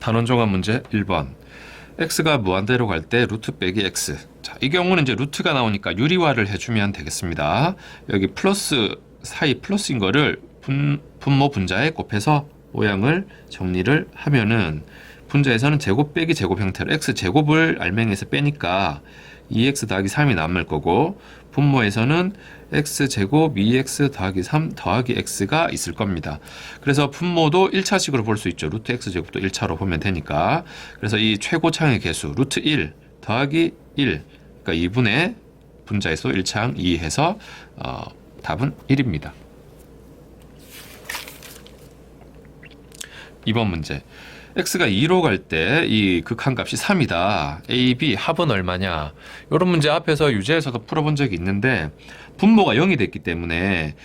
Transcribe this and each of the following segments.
단원 종합 문제 1번. x가 무한대로 갈 때 루트 빼기 x. 자, 이 경우는 이제 루트가 나오니까 유리화를 해주면 되겠습니다. 여기 플러스 사이 플러스인 거를 분모 분자에 곱해서 모양을 정리를 하면은 분자에서는 제곱 빼기 제곱 형태로 x 제곱을 알맹이에서 빼니까 2x 더하기 3이 남을 거고, 분모에서는 x 제곱 2x 더하기 3 더하기 x가 있을 겁니다. 그래서 분모도 1차식으로 볼 수 있죠. 루트 x 제곱도 1차로 보면 되니까. 그래서 이 최고차의 개수 루트 1 더하기 1, 그러니까 2분의 분자에서 1창 2 해서 답은 1입니다. 2번 문제. x가 2로 갈 때 이 극한값이 3이다. a, b 합은 얼마냐? 이런 문제 앞에서 유제에서도 풀어본 적이 있는데, 분모가 0이 됐기 때문에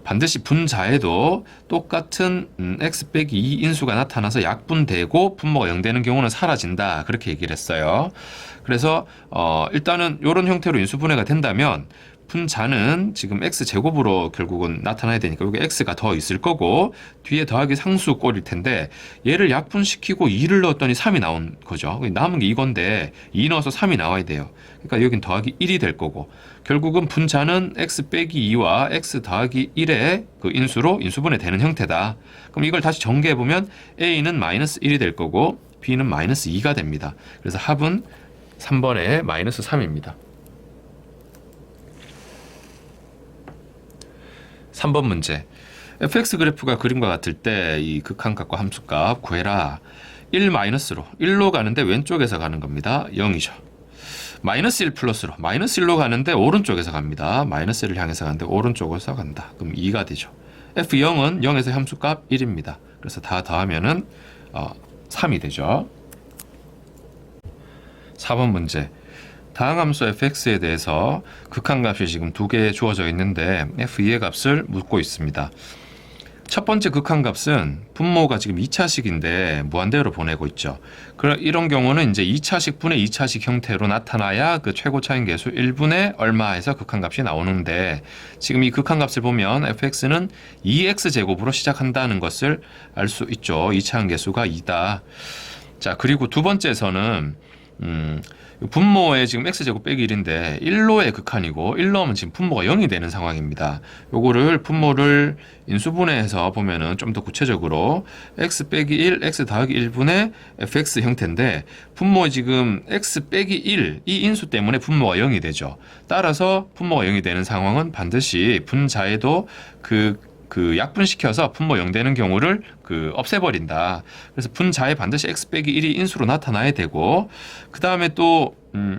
반드시 분자에도 똑같은 x 빼기 2 인수가 나타나서 약분되고 분모가 0 되는 경우는 사라진다. 그렇게 얘기를 했어요. 그래서 일단은 이런 형태로 인수분해가 된다면 분자는 지금 x제곱으로 결국은 나타나야 되니까 여기 x가 더 있을 거고, 뒤에 더하기 상수 꼴일 텐데 얘를 약분시키고 2를 넣었더니 3이 나온 거죠. 남은 게 이건데 2 넣어서 3이 나와야 돼요. 그러니까 여긴 더하기 1이 될 거고, 결국은 분자는 x 빼기 2와 x 더하기 1의 그 인수로 인수분해 되는 형태다. 그럼 이걸 다시 전개해보면 a는 마이너스 1이 될 거고 b는 마이너스 2가 됩니다. 그래서 합은 3번에 마이너스 3입니다. 3번 문제. fx 그래프가 그림과 같을 때 이 극한값과 함수값 구해라. 1 마이너스로 1로 가는데 왼쪽에서 가는 겁니다. 0이죠. 마이너스 1 플러스로 마이너스 1로 가는데 오른쪽에서 갑니다. 마이너스 1을 향해서 가는데 오른쪽에서 간다. 그럼 2가 되죠. f0은 0에서 함수값 1입니다. 그래서 다 더하면은 3이 되죠. 4번 문제. 다항함수 fx에 대해서 극한값이 지금 2개 주어져 있는데 f2의 값을 묻고 있습니다. 첫 번째 극한값은 분모가 지금 2차식인데 무한대로 보내고 있죠. 이런 경우는 이제 2차식 분의 2차식 형태로 나타나야 그 최고차인 계수 1분의 얼마 해서 극한값이 나오는데, 지금 이 극한값을 보면 fx는 2x제곱으로 시작한다는 것을 알 수 있죠. 2차항 계수가 2다. 자, 그리고 두 번째에서는 분모에 지금 x제곱 빼기 1인데 1로의 극한이고 1 넣으면 지금 분모가 0이 되는 상황입니다. 요거를 분모를 인수분해해서 보면은 좀 더 구체적으로 x 빼기 1, x 더하기 1분의 fx 형태인데, 분모에 지금 x 빼기 1, 이 인수 때문에 분모가 0이 되죠. 따라서 분모가 0이 되는 상황은 반드시 분자에도 그 약분시켜서 분모 0 되는 경우를 없애버린다. 그래서 분자에 반드시 x 빼기 1이 인수로 나타나야 되고, 그 다음에 또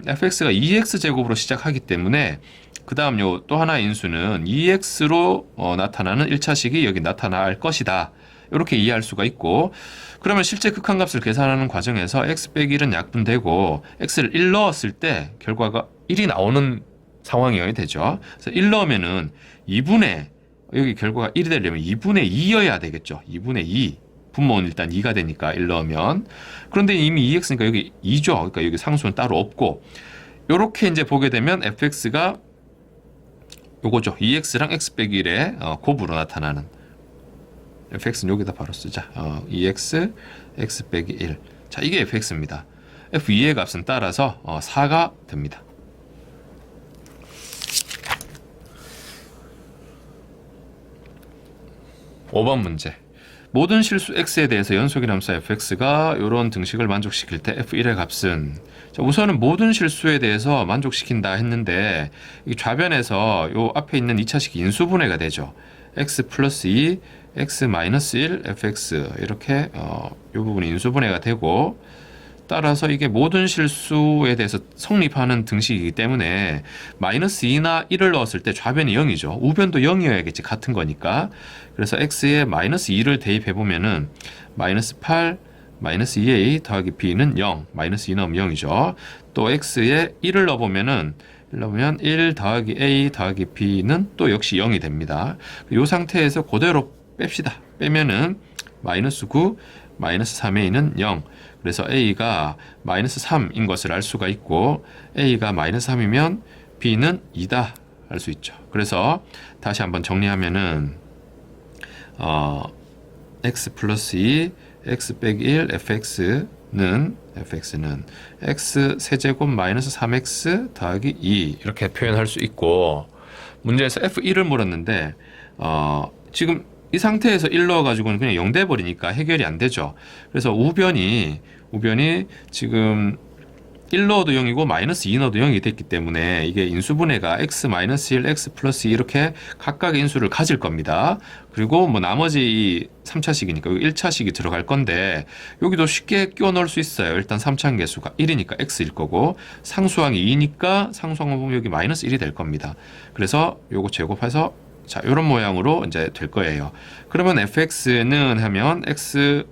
fx가 2x제곱으로 시작하기 때문에 그 다음 요 또 하나의 인수는 2x로 나타나는 1차식이 여기 나타날 것이다. 이렇게 이해할 수가 있고, 그러면 실제 극한값을 계산하는 과정에서 x 빼기 1은 약분되고 x를 1 넣었을 때 결과가 1이 나오는 상황이어야 되죠. 그래서 1 넣으면은 2분의, 여기 결과가 1이 되려면 2분의 2여야 되겠죠. 2분의 2. 분모는 일단 2가 되니까 1 넣으면. 그런데 이미 2x니까 여기 2죠. 그러니까 여기 상수는 따로 없고. 요렇게 이제 보게 되면 fx가 요거죠. 2x랑 x 빼기 1의 곱으로 나타나는. fx는 여기다 바로 쓰자. 2x, x 빼기 1. 자, 이게 fx입니다. f2의 값은 따라서 4가 됩니다. 5번 문제. 모든 실수 x에 대해서 연속인 함수 fx가 이런 등식을 만족시킬 때 f1의 값은, 자, 우선은 모든 실수에 대해서 만족시킨다 했는데 이 좌변에서 요 앞에 있는 2차식 인수분해가 되죠. x 플러스 2, x 마이너스 1, fx 이렇게 요 부분이 인수분해가 되고, 따라서 이게 모든 실수에 대해서 성립하는 등식이기 때문에 마이너스 2나 1을 넣었을 때 좌변이 0이죠. 우변도 0이어야겠지. 같은 거니까. 그래서 x에 마이너스 2를 대입해보면은 마이너스 8, 마이너스 2a 더하기 b는 0. 마이너스 2 넣으면 0이죠. 또 x에 1을 넣어보면은 1 더하기 a 더하기 b는 또 역시 0이 됩니다. 이 상태에서 그대로 뺍시다. 빼면은 마이너스 9, 마이너스 3a는 0. 그래서 a가 마이너스 3인 것을 알 수가 있고, a가 마이너스 3이면 b는 2다 알 수 있죠. 그래서 다시 한번 정리하면은 x 플러스 2, x 빼기 1 fx는 x 세제곱 마이너스 3x 더하기 2 이렇게 표현할 수 있고, 문제에서 f1을 물었는데 지금 이 상태에서 1 넣어가지고는 그냥 0 돼버리니까 해결이 안 되죠. 그래서 우변이 지금 1 넣어도 0이고 마이너스 2 넣어도 0이 됐기 때문에 이게 인수분해가 x 마이너스 1, x 플러스 2 이렇게 각각의 인수를 가질 겁니다. 그리고 뭐 나머지 이 3차식이니까 1차식이 들어갈 건데 여기도 쉽게 끼워 넣을 수 있어요. 일단 3차함계수가 1이니까 x일 거고 상수항이 2니까 상수항 보면 여기 마이너스 1이 될 겁니다. 그래서 요거 제곱해서 자, 요런 모양으로 이제 될 거예요. 그러면 fx는 하면 x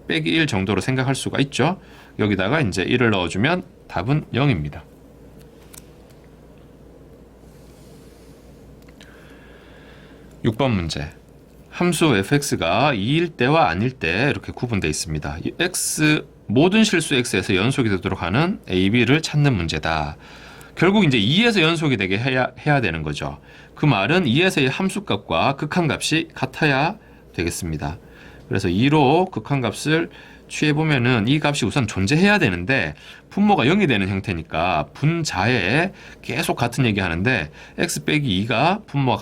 빼기 1 정도로 생각할 수가 있죠. 여기다가 이제 1을 넣어주면 답은 0입니다. (6번) 문제. 함수 fx가 2일 때와 아닐 때 이렇게 구분되어 있습니다. 이 x 모든 실수 x에서 연속이 되도록 하는 a, b를 찾는 문제다. 결국 이제 2에서 연속이 되게 해야 되는 거죠. 그 말은 2에서의 함수값과 극한값이 같아야 되겠습니다. 그래서 2로 극한값을 취해보면은 이 값이 우선 존재해야 되는데 분모가 0이 되는 형태니까 분자에 계속 같은 얘기 하는데 x 빼기 2가 분모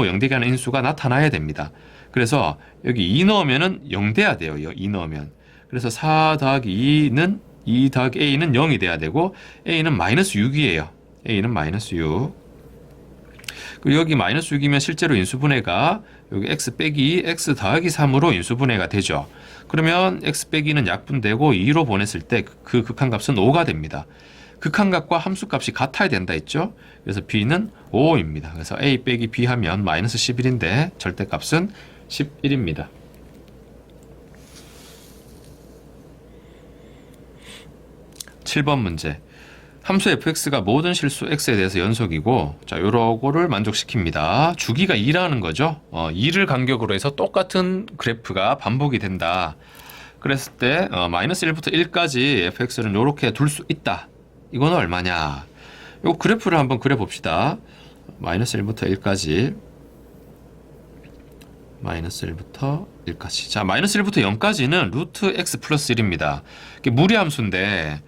0 되게 하는 인수가 나타나야 됩니다. 그래서 여기 2 넣으면은 0 돼야 돼요. 2 넣으면. 그래서 4 더하기 2는 2 더하기 a는 0이 돼야 되고 a는 마이너스 6이에요. a는 마이너스 6. 그리고 여기 마이너스 6이면 실제로 인수분해가 여기 x 빼기 x 더하기 3으로 인수분해가 되죠. 그러면 x 빼기는 약분되고 2로 보냈을 때 그 극한값은 5가 됩니다. 극한값과 함수값이 같아야 된다 했죠. 그래서 b는 5입니다. 그래서 a 빼기 b 하면 마이너스 11인데 절대값은 11입니다. 7번 문제. 함수 fx가 모든 실수 x에 대해서 연속이고, 자, 요거를 만족시킵니다. 주기가 2라는 거죠. 2를 간격으로 해서 똑같은 그래프가 반복이 된다. 그랬을 때 마이너스 1부터 1까지 fx를 요렇게 둘 수 있다. 이거는 얼마냐? 요 그래프를 한번 그려봅시다. 마이너스 1부터 1까지. 마이너스 1부터 1까지. 자, 마이너스 1부터 0까지는 루트 x 플러스 1입니다. 이게 무리함수인데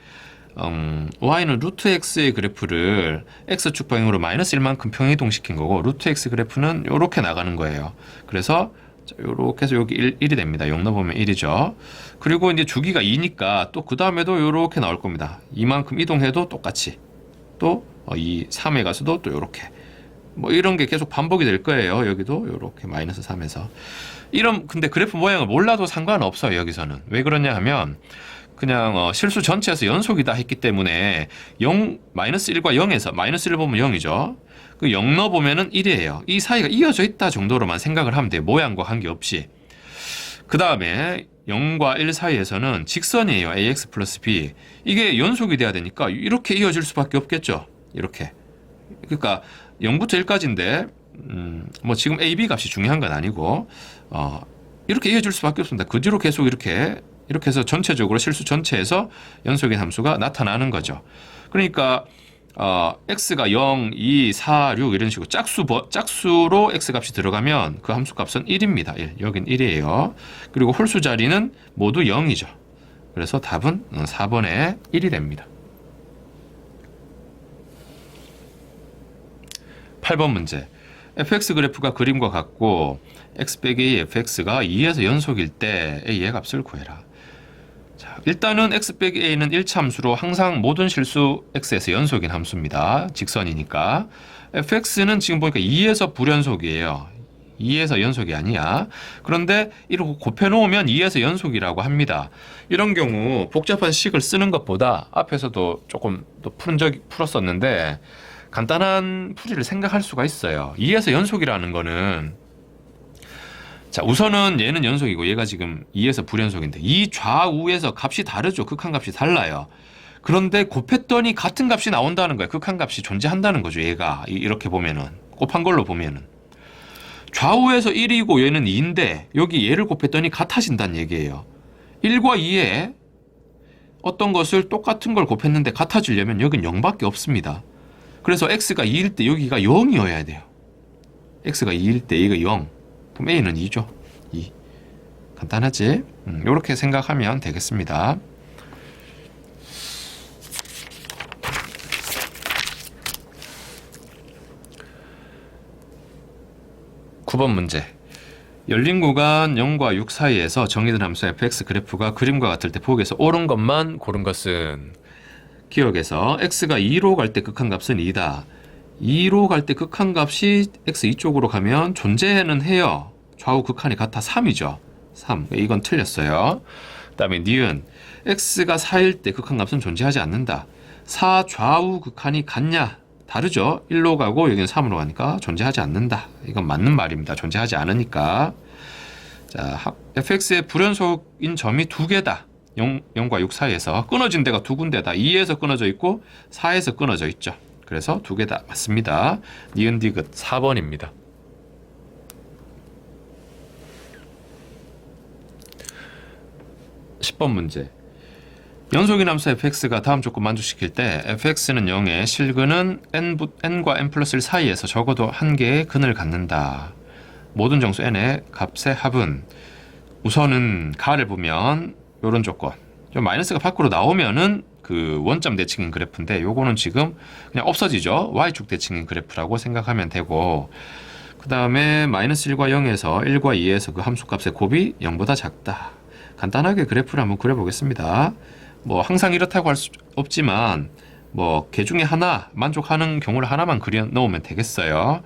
y는 루트 x의 그래프를 x축 방향으로 마이너스 1만큼 평이동시킨 거고, 루트 x 그래프는 이렇게 나가는 거예요. 그래서 이렇게 해서 여기 1이 됩니다. 0 넣어보면 1이죠. 그리고 이제 주기가 2니까 또 그 다음에도 이렇게 나올 겁니다. 이만큼 이동해도 똑같이, 또 3에 가서도 또 이렇게, 뭐 이런 게 계속 반복이 될 거예요. 여기도 이렇게 마이너스 3에서 근데 그래프 모양을 몰라도 상관없어요. 여기서는 왜 그러냐 하면 그냥 실수 전체에서 연속이다 했기 때문에 마이너스 1과 0에서 마이너스 1 보면 0이죠. 그 0 넣어보면은 1이에요. 이 사이가 이어져 있다 정도로만 생각을 하면 돼요. 모양과 관계없이. 그 다음에 0과 1 사이에서는 직선이에요. ax 플러스 b. 이게 연속이 돼야 되니까 이렇게 이어질 수밖에 없겠죠. 이렇게. 그러니까 0부터 1까지인데 뭐 지금 a, b 값이 중요한 건 아니고 이렇게 이어질 수밖에 없습니다. 그 뒤로 계속 이렇게 해서 전체적으로 실수 전체에서 연속인 함수가 나타나는 거죠. 그러니까 x가 0, 2, 4, 6 이런 식으로 짝수로 x값이 들어가면 그 함수값은 1입니다. 1. 여긴 1이에요. 그리고 홀수 자리는 모두 0이죠. 그래서 답은 4번에 1이 됩니다. 8번 문제. fx 그래프가 그림과 같고 x 빼기 fx가 2에서 연속일 때 a의 값을 구해라. 자, 일단은 x 빼기 a는 1차 함수로 항상 모든 실수 x에서 연속인 함수입니다. 직선이니까. fx는 지금 보니까 2에서 불연속이에요. 2에서 연속이 아니야. 그런데 이렇게 곱해놓으면 2에서 연속이라고 합니다. 이런 경우 복잡한 식을 쓰는 것보다 앞에서도 조금 또 풀었었는데 간단한 풀이를 생각할 수가 있어요. 2에서 연속이라는 거는, 자, 우선은 얘는 연속이고 얘가 지금 2에서 불연속인데 이 좌우에서 값이 다르죠. 극한값이 달라요. 그런데 곱했더니 같은 값이 나온다는 거예요. 극한값이 존재한다는 거죠. 얘가 이렇게 보면은, 곱한 걸로 보면은 좌우에서 1이고 얘는 2인데 여기 얘를 곱했더니 같아진다는 얘기예요. 1과 2에 어떤 것을 똑같은 걸 곱했는데 같아지려면 여긴 0밖에 없습니다. 그래서 x가 2일 때 여기가 0이어야 돼요. x가 2일 때 얘가 0. 그럼 a는 2죠. 2. 간단하지? 이렇게 생각하면 되겠습니다. 9번 문제. 열린 구간 0과 6 사이에서 정의된 함수 fx 그래프가 그림과 같을 때 보기에서 옳은 것만 고른 것은, 기억에서 x가 2로 갈 때 극한값은 2다. 2로 갈 때 극한값이 x 이쪽으로 가면 존재는 해요. 좌우 극한이 같아 3이죠. 3. 이건 틀렸어요. 그 다음에 니은 x가 4일 때 극한값은 존재하지 않는다. 4 좌우 극한이 같냐? 다르죠. 1로 가고 여기는 3으로 가니까 존재하지 않는다. 이건 맞는 말입니다. 존재하지 않으니까. 자, fx의 불연속인 점이 두 개다. 0과 6 사이에서 끊어진 데가 두 군데다. 2에서 끊어져 있고 4에서 끊어져 있죠. 그래서 두 개 다 맞습니다. 니은 디귿 4번입니다. 10번 문제. 연속인 함수 fx가 다음 조건 만족시킬 때 fx는 0에 실근은 n과 n 플러스 1 사이에서 적어도 한 개의 근을 갖는다. 모든 정수 n의 값의 합은, 우선은 가를 보면 이런 조건, 마이너스가 밖으로 나오면은 그 원점 대칭인 그래프인데 요거는 지금 그냥 없어지죠. y축 대칭인 그래프라고 생각하면 되고, 그 다음에 마이너스 1과 0에서 1과 2에서 그 함수값의 곱이 0보다 작다. 간단하게 그래프를 한번 그려보겠습니다. 뭐 항상 이렇다고 할 수 없지만 뭐 개 중에 하나 만족하는 경우를 하나만 그려 놓으면 되겠어요.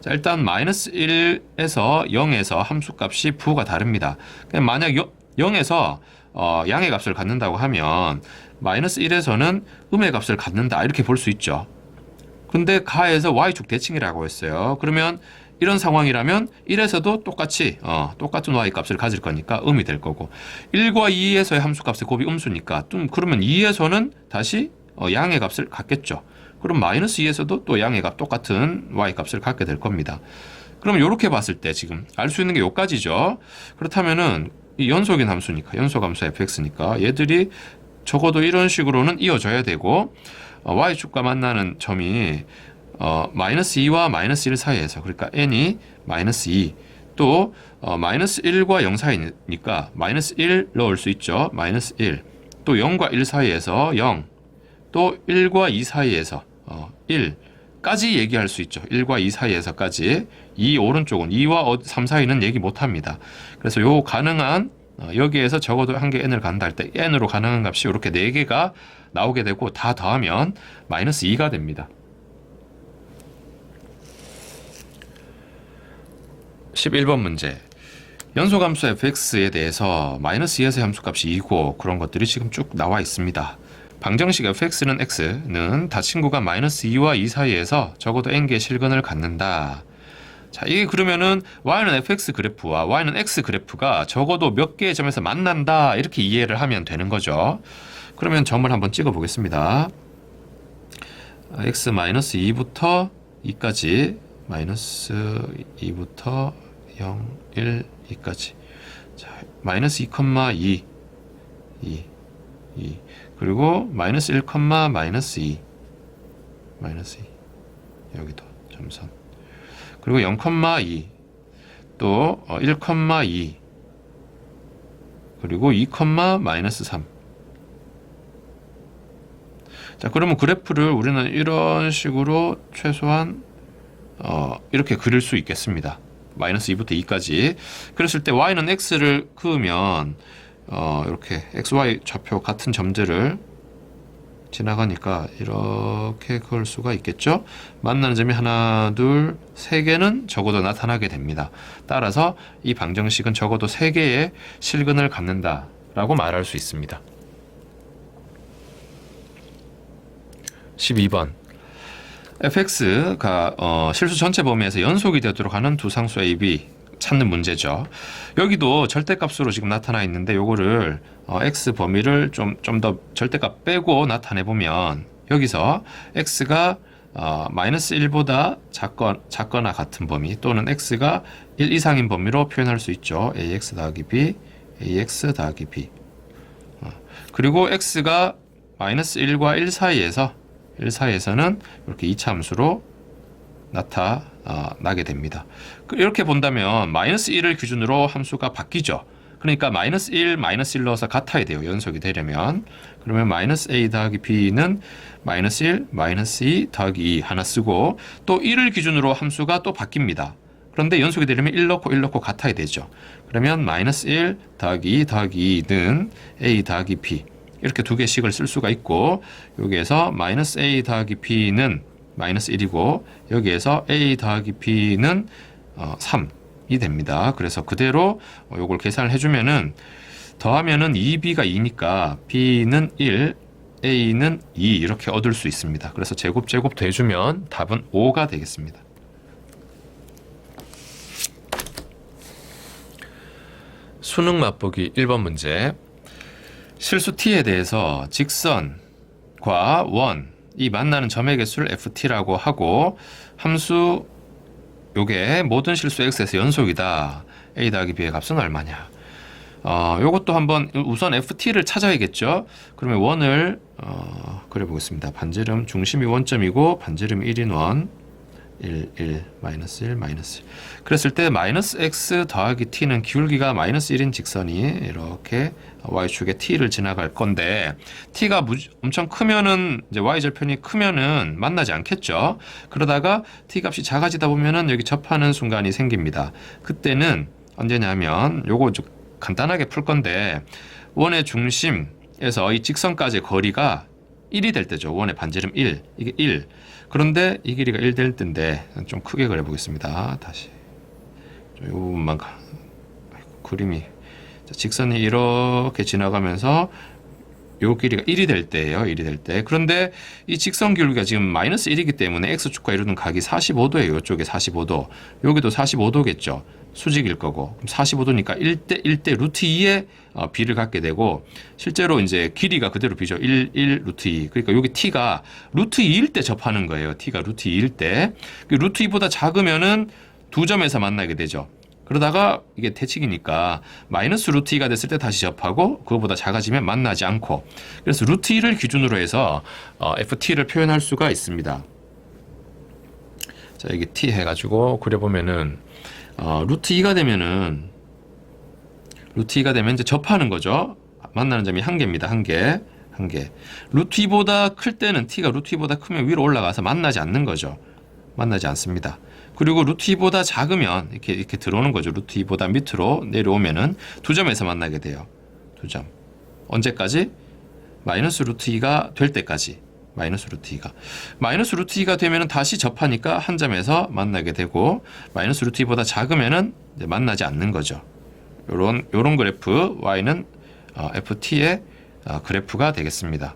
자, 일단 마이너스 1에서 0에서 함수값이 부호가 다릅니다. 만약 0에서 양의 값을 갖는다고 하면 마이너스 1에서는 음의 값을 갖는다 이렇게 볼 수 있죠. 근데 가에서 y축 대칭이라고 했어요. 그러면 이런 상황이라면 1에서도 똑같이 똑같은 y값을 가질 거니까 음이 될 거고, 1과 2에서의 함수값의 곱이 음수니까 그러면 2에서는 다시 양의 값을 갖겠죠. 그럼 마이너스 2에서도 또 양의 값 똑같은 y값을 갖게 될 겁니다. 그럼 이렇게 봤을 때 지금 알 수 있는 게 요까지죠. 그렇다면은 이 연속인 함수니까, 연속함수 fx니까 얘들이 적어도 이런 식으로는 이어져야 되고, y축과 만나는 점이 마이너스 2와 마이너스 1 사이에서, 그러니까 n이 마이너스 2, 또 마이너스 1과 0 사이니까 마이너스 1 넣을 수 있죠. 마이너스 1, 또 0과 1 사이에서 0, 또 1과 2 사이에서 1까지 얘기할 수 있죠. 1과 2 사이에서까지. 이 오른쪽은 2와 3 사이는 얘기 못합니다. 그래서 요 가능한 여기에서 적어도 한 개 n을 간다 할 때 n으로 가능한 값이 이렇게 4개가 나오게 되고, 다 더하면 마이너스 2가 됩니다. 11번 문제. 연속함수 fx에 대해서 마이너스 2에서의 함수값이 2고 그런 것들이 지금 쭉 나와 있습니다. 방정식 fx는 x는 닫힌 구간 마이너스 2와 2 사이에서 적어도 n개의 실근을 갖는다. 자, 이게 그러면은 y는 fx 그래프와 y는 x 그래프가 적어도 몇 개의 점에서 만난다 이렇게 이해를 하면 되는 거죠. 그러면 점을 한번 찍어 보겠습니다. x 마이너스 2부터 2까지, 마이너스 2부터 0, 1, 2까지. 자, 마이너스 2,2, 2. 그리고 마이너스 1, 마이너스 2. 마이너스 2. 여기도 점선. 그리고 0,2. 또 1,2. 그리고 2, 마이너스 3. 자, 그러면 그래프를 우리는 이런 식으로 최소한 이렇게 그릴 수 있겠습니다. 마이너스 2부터 2까지. 그랬을 때 y는 x를 그으면 이렇게 xy 좌표 같은 점들을 지나가니까 이렇게 그을 수가 있겠죠. 만나는 점이 하나, 둘, 세 개는 적어도 나타나게 됩니다. 따라서 이 방정식은 적어도 3개의 실근을 갖는다 라고 말할 수 있습니다. 12번. fx가 실수 전체 범위에서 연속이 되도록 하는 두 상수 a, b 찾는 문제죠. 여기도 절대값으로 지금 나타나 있는데 요거를 x 범위를 좀 더 절대값 빼고 나타내 보면, 여기서 x가 마이너스 1보다 작거나 같은 범위, 또는 x가 1 이상인 범위로 표현할 수 있죠. ax 더하기 b, ax 더하기 b. 그리고 x가 마이너스 1과 1 사이에서는 이렇게 이차함수로 나타나게 됩니다. 이렇게 본다면 마이너스 1을 기준으로 함수가 바뀌죠. 그러니까 마이너스 1, 마이너스 1 넣어서 같아야 돼요. 연속이 되려면. 그러면 마이너스 a 더하기 b는 마이너스 1, 마이너스 2 더하기 2 하나 쓰고 또 1을 기준으로 함수가 또 바뀝니다. 그런데 연속이 되려면 1 넣고 1 넣고 같아야 되죠. 그러면 마이너스 1 더하기 2 더하기 2는 a 더하기 b 이렇게 두 개씩을 쓸 수가 있고 여기에서 마이너스 a 더하기 b는 마이너스 1이고 여기에서 a 더하기 b는 3이 됩니다. 그래서 그대로 요걸 계산을 해주면은 더하면은 2b가 2니까 b는 1, a는 2 이렇게 얻을 수 있습니다. 그래서 제곱 더해주면 답은 5가 되겠습니다. 수능 맛보기 1번 문제. 실수 t에 대해서 직선과 원이 만나는 점의 개수를 ft라고 하고 함수 요게 모든 실수 x에서 연속이다. a 더하기 b의 값은 얼마냐. 요것도 한번 우선 ft를 찾아야겠죠. 그러면 원을 그려보겠습니다. 반지름 중심이 원점이고 반지름이 1인 원 1, 1, 마이너스 1, 마이너스 1. 그랬을 때 마이너스 x 더하기 t는 기울기가 마이너스 1인 직선이 이렇게 y축에 t를 지나갈 건데 t가 엄청 크면은 이제 y절편이 크면은 만나지 않겠죠. 그러다가 t 값이 작아지다 보면은 여기 접하는 순간이 생깁니다. 그때는 언제냐면 요거 좀 간단하게 풀 건데 원의 중심에서 이 직선까지의 거리가 1이 될 때죠. 원의 반지름 1. 이게 1. 그런데 이 길이가 1 될 때인데 좀 크게 그려보겠습니다. 다시 이 부분만 그림이 직선이 이렇게 지나가면서 요 길이가 1이 될 때예요. 1이 될 때. 그런데 이 직선 기울기가 지금 마이너스 1이기 때문에 x축과 이루는 각이 45도예요. 이쪽에 45도. 여기도 45도겠죠. 수직일 거고. 그럼 45도니까 1대 1대 루트 2의 b를 갖게 되고 실제로 이제 길이가 그대로 b죠. 1, 1 루트 2. 그러니까 여기 t가 루트 2일 때 접하는 거예요. t가 루트 2일 때. 루트 2보다 작으면은 두 점에서 만나게 되죠. 그러다가 이게 대칭이니까 마이너스 루트 2가 됐을 때 다시 접하고 그거보다 작아지면 만나지 않고 그래서 루트 2를 기준으로 해서 ft를 표현할 수가 있습니다. 자, 여기 t 해가지고 그려보면은 루트 2가 되면은 루트 2가 되면 이제 접하는 거죠. 만나는 점이 한 개입니다. 한 개. 루트 2보다 클 때는 t가 루트 2보다 크면 위로 올라가서 만나지 않는 거죠. 만나지 않습니다. 그리고 루트 2보다 작으면 이렇게 들어오는 거죠. 루트 2보다 밑으로 내려오면은 두 점에서 만나게 돼요. 두 점. 언제까지? 마이너스 루트 2가 될 때까지. 마이너스 루트 2가. 마이너스 루트 2가 되면은 다시 접하니까 한 점에서 만나게 되고 마이너스 루트 2보다 작으면은 이제 만나지 않는 거죠. 요런 그래프 y는 ft의 그래프가 되겠습니다.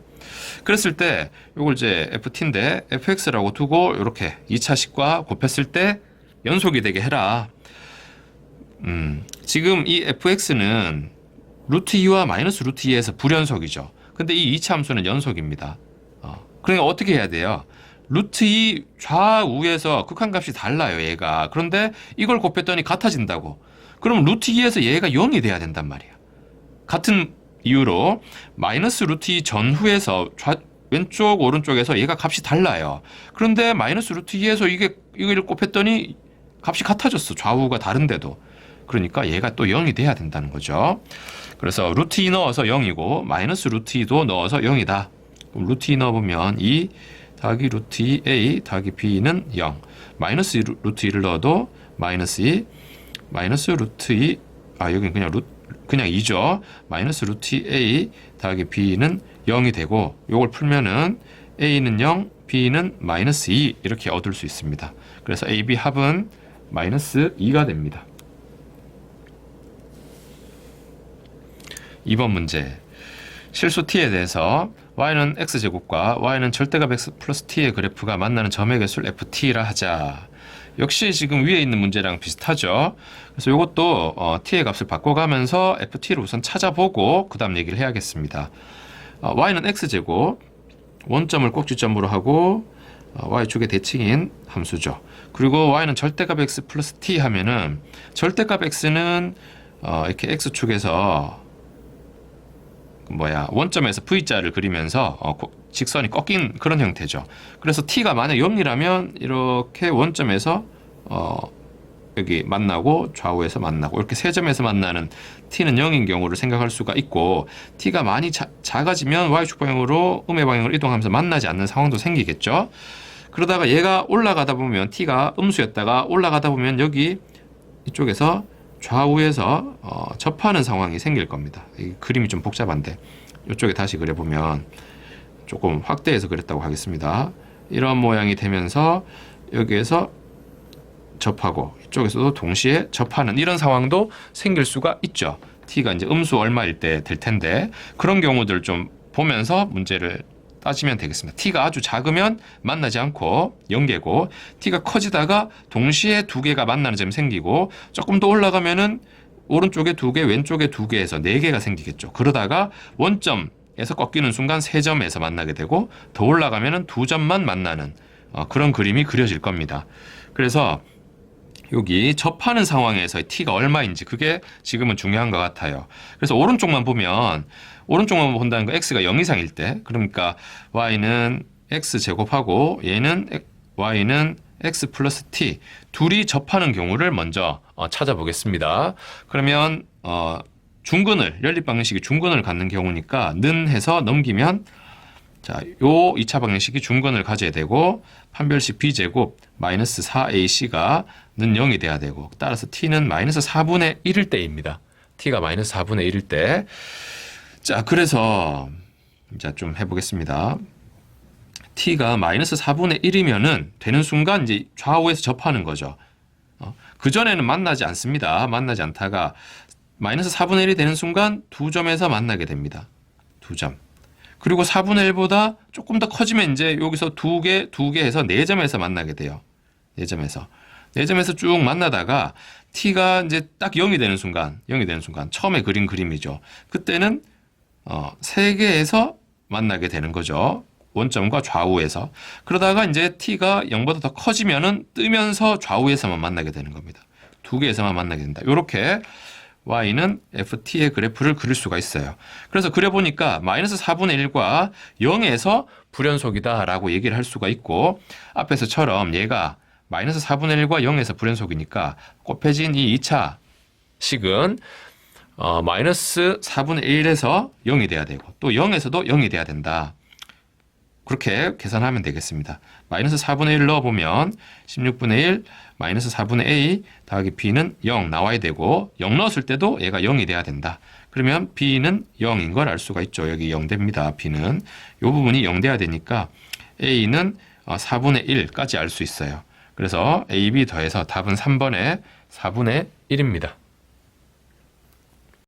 그랬을 때 요걸 이제 ft인데 fx라고 두고 이렇게 2차식과 곱했을 때 연속이 되게 해라. 지금 이 fx는 루트 2와 마이너스 루트 2에서 불연속이죠. 근데 이 2차 함수는 연속입니다. 그러니까 어떻게 해야 돼요? 루트 2 좌우에서 극한값이 달라요, 얘가. 그런데 이걸 곱했더니 같아진다고. 그럼 루트 2에서 얘가 0이 돼야 된단 말이에요. 같은 이유로 마이너스 루트 2 전후에서 왼쪽 오른쪽에서 얘가 값이 달라요. 그런데 마이너스 루트 2에서 이걸 곱했더니 값이 같아졌어. 좌우가 다른데도. 그러니까 얘가 또 0이 돼야 된다는 거죠. 그래서 루트 2 넣어서 0이고 마이너스 루트 2도 넣어서 0이다. 그럼 루트 2 넣어보면 2 더하기 루트 2 a 더하기 b는 0. 마이너스 루트 2를 넣어도 마이너스 2 마이너스 루트 2 여긴 그냥 2죠. 마이너스 루트 2 a 더하기 b는 0이 되고 요걸 풀면은 a는 0, b는 마이너스 2 이렇게 얻을 수 있습니다. 그래서 a, b 합은 마이너스 2가 됩니다. 2번 문제. 실수 t에 대해서 y는 x제곱과 y는 절대값 x 플러스 t의 그래프가 만나는 점의 개수를 ft라 하자. 역시 지금 위에 있는 문제랑 비슷하죠. 그래서 이것도 t의 값을 바꿔가면서 ft를 우선 찾아보고 그 다음 얘기를 해야겠습니다. y는 x제곱, 원점을 꼭지점으로 하고 y축의 대칭인 함수죠. 그리고 y는 절대값 x 플러스 t 하면은 절대값 x는 이렇게 x축에서 원점에서 V자를 그리면서 직선이 꺾인 그런 형태죠. 그래서 t가 만약 0이라면 이렇게 원점에서 여기 만나고 좌우에서 만나고 이렇게 세 점에서 만나는 t는 0인 경우를 생각할 수가 있고, t가 많이 작아지면 y축 방향으로 음의 방향으로 이동하면서 만나지 않는 상황도 생기겠죠. 그러다가 얘가 올라가다 보면 t가 음수였다가 올라가다 보면 여기 이쪽에서 좌우에서 접하는 상황이 생길 겁니다. 이 그림이 좀 복잡한데 이쪽에 다시 그려보면 조금 확대해서 그렸다고 하겠습니다. 이런 모양이 되면서 여기에서 접하고 이쪽에서도 동시에 접하는 이런 상황도 생길 수가 있죠. t가 이제 음수 얼마일 때 될 텐데, 그런 경우들 좀 보면서 문제를 따지면 되겠습니다. t가 아주 작으면 만나지 않고 연계고, t가 커지다가 동시에 두 개가 만나는 점이 생기고, 조금 더 올라가면은 오른쪽에 두 개, 왼쪽에 두 개에서 네 개가 생기겠죠. 그러다가 원점에서 꺾이는 순간 세 점에서 만나게 되고, 더 올라가면은 두 점만 만나는 그런 그림이 그려질 겁니다. 그래서 여기 접하는 상황에서 t가 얼마인지 그게 지금은 중요한 것 같아요. 그래서 오른쪽만 본다는 거 x가 0 이상일 때, 그러니까 y는 x 제곱하고 얘는 y는 x 플러스 t 둘이 접하는 경우를 먼저 찾아보겠습니다. 그러면 중근을, 연립 방정식이 중근을 갖는 경우니까 는 해서 넘기면, 자, 요 2차 방정식이 중근을 가져야 되고, 판별식 b제곱 마이너스 4ac가 는 0이 돼야 되고, 따라서 t는 마이너스 4분의 1일 때입니다. t가 마이너스 4분의 1일 때. 자, 그래서 이제 좀 해보겠습니다. t가 마이너스 4분의 1이면은 되는 순간 이제 좌우에서 접하는 거죠. 그전에는 만나지 않습니다. 만나지 않다가 마이너스 4분의 1이 되는 순간 두 점에서 만나게 됩니다. 두 점. 그리고 4분의 1보다 조금 더 커지면 이제 여기서 두 개 해서 4점에서 만나게 돼요. 4점에서 쭉 만나다가 t가 이제 딱 0이 되는 순간 처음에 그린 그림이죠. 그때는 3개에서 만나게 되는 거죠. 원점과 좌우에서. 그러다가 이제 t가 0보다 더 커지면은 뜨면서 좌우에서만 만나게 되는 겁니다. 2개에서만 만나게 된다. 이렇게 y는 ft의 그래프를 그릴 수가 있어요. 그래서 그려보니까 마이너스 4분의 1과 0에서 불연속이다 라고 얘기를 할 수가 있고, 앞에서처럼 얘가 마이너스 4분의 1과 0에서 불연속이니까 곱해진 이 2차 식은 마이너스 4분의 1에서 0이 돼야 되고, 또 0에서도 0이 돼야 된다. 그렇게 계산하면 되겠습니다. 마이너스 4분의 1 넣어보면 16분의 1 마이너스 4분의 a 더하기 b는 0 나와야 되고, 0 넣었을 때도 얘가 0이 돼야 된다. 그러면 b는 0인 걸 알 수가 있죠. 여기 0 됩니다. b는. 이 부분이 0 돼야 되니까 a는 4분의 1까지 알 수 있어요. 그래서 a, b 더해서 답은 3번에 4분의 1입니다.